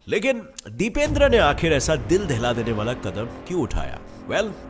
लेकिन दीपेंद्र ने आखिर ऐसा दिल दहला देने वाला कदम क्यों उठाया?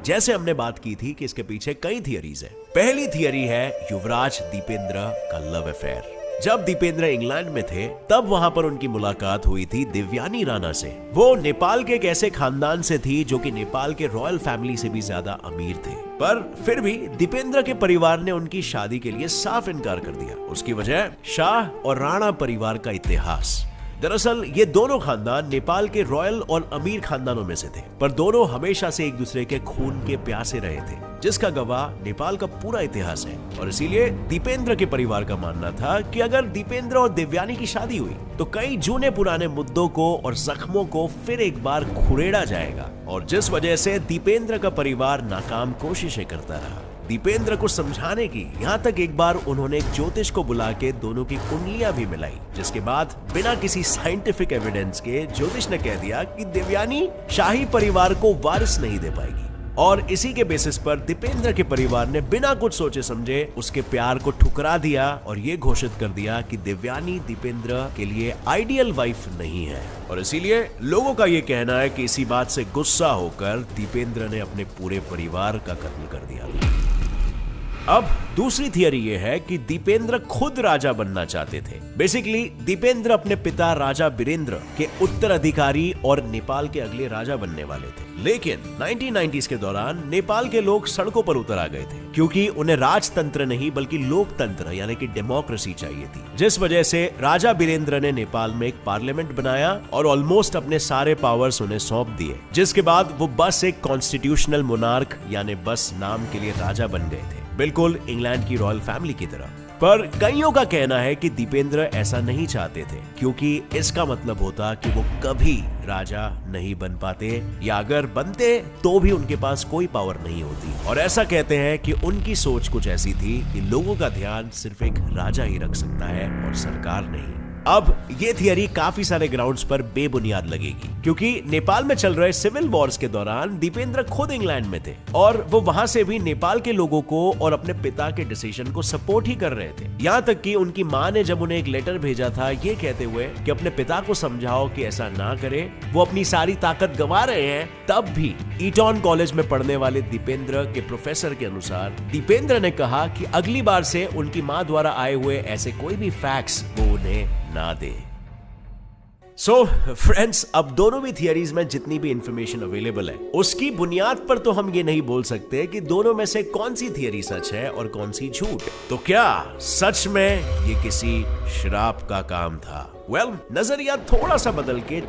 जैसे हमने बात की थी कि इसके पीछे कई थियरीज है। पहली थियरी है युवराज दीपेंद्र का लव अफेयर। जब दीपेंद्र इंग्लैंड में थे तब वहां पर उनकी मुलाकात हुई थी देवयानी राणा से। वो नेपाल के एक ऐसे खानदान से थी जो कि नेपाल के रॉयल फैमिली से भी ज्यादा अमीर थे, पर फिर भी दीपेंद्र के परिवार ने उनकी शादी के लिए साफ इनकार कर दिया। उसकी वजह शाह और राणा परिवार का इतिहास। दरअसल ये दोनों खानदान नेपाल के रॉयल और अमीर खानदानों में से थे, पर दोनों हमेशा से एक दूसरे के खून के प्यासे रहे थे, जिसका गवाह नेपाल का पूरा इतिहास है। और इसीलिए दीपेंद्र के परिवार का मानना था कि अगर दीपेंद्र और देवयानी की शादी हुई तो कई जूने पुराने मुद्दों को और जख्मों को फिर एक बार खुरेड़ा जाएगा, और जिस वजह से दीपेंद्र का परिवार नाकाम कोशिशें करता रहा दीपेंद्र को समझाने की। यहाँ तक एक बार उन्होंने एक ज्योतिष को बुला के दोनों की कुंडलियां भी मिलाई, जिसके बाद बिना किसी साइंटिफिक एविडेंस के ज्योतिष ने कह दिया कि देवयानी शाही परिवार को वारिस नहीं दे पाएगी। और इसी के बेसिस पर दीपेंद्र के परिवार ने बिना कुछ सोचे समझे उसके प्यार को ठुकरा दिया और ये घोषित कर दिया कि देवयानी दीपेंद्र के लिए आइडियल वाइफ नहीं है। और इसीलिए लोगों का ये कहना है कि इसी बात से गुस्सा होकर दीपेंद्र ने अपने पूरे परिवार का कत्ल कर दिया। अब दूसरी थियरी ये है कि दीपेंद्र खुद राजा बनना चाहते थे। बेसिकली दीपेंद्र अपने पिता राजा बीरेंद्र के उत्तराधिकारी और नेपाल के अगले राजा बनने वाले थे। लेकिन 1990s के दौरान नेपाल के लोग सड़कों पर उतर आ गए थे, क्योंकि उन्हें राजतंत्र नहीं बल्कि लोकतंत्र यानी कि डेमोक्रेसी चाहिए थी, जिस वजह से राजा बीरेंद्र ने नेपाल में एक पार्लियामेंट बनाया और ऑलमोस्ट अपने सारे पावर्स उन्हें सौंप दिए, जिसके बाद वो बस एक कॉन्स्टिट्यूशनल मोनार्क यानी बस नाम के लिए राजा बन गए थे, बिल्कुल इंग्लैंड की रॉयल फैमिली की तरह। पर कईयों का कहना है कि दीपेंद्र ऐसा नहीं चाहते थे, क्योंकि इसका मतलब होता कि वो कभी राजा नहीं बन पाते, या अगर बनते तो भी उनके पास कोई पावर नहीं होती। और ऐसा कहते हैं कि उनकी सोच कुछ ऐसी थी कि लोगों का ध्यान सिर्फ एक राजा ही रख सकता है और सरकार नहीं। अब ये थियरी काफी सारे ग्राउंड्स पर बेबुनियाद लगेगी, क्योंकि नेपाल में चल रहे सिविल वॉर्स के दौरान दीपेंद्र खुद इंग्लैंड में थे और वो वहां से भी नेपाल के लोगों को और अपने पिता के डिसीजन को सपोर्ट ही कर रहे थे। यहाँ तक कि उनकी माँ ने जब उन्हें एक लेटर भेजा था ये कहते हुए कि अपने पिता को समझाओ कि ऐसा ना करे, वो अपनी सारी ताकत गंवा रहे हैं, तब भी ईटॉन कॉलेज में पढ़ने वाले दीपेंद्र के प्रोफेसर के अनुसार दीपेंद्र ने कहा कि अगली बार से उनकी माँ द्वारा आए हुए ऐसे कोई भी फैक्ट्स वो उन्हें ना दे। सो फ्रेंड्स, अब दोनों भी थियरीज में जितनी भी इंफॉर्मेशन अवेलेबल है उसकी बुनियाद पर तो हम ये नहीं बोल सकते कि दोनों में से कौन सी थियरी सच है और कौन सी झूठ। तो क्या सच में ये किसी श्राप का काम था? नजरिया थोड़ा सा बदल के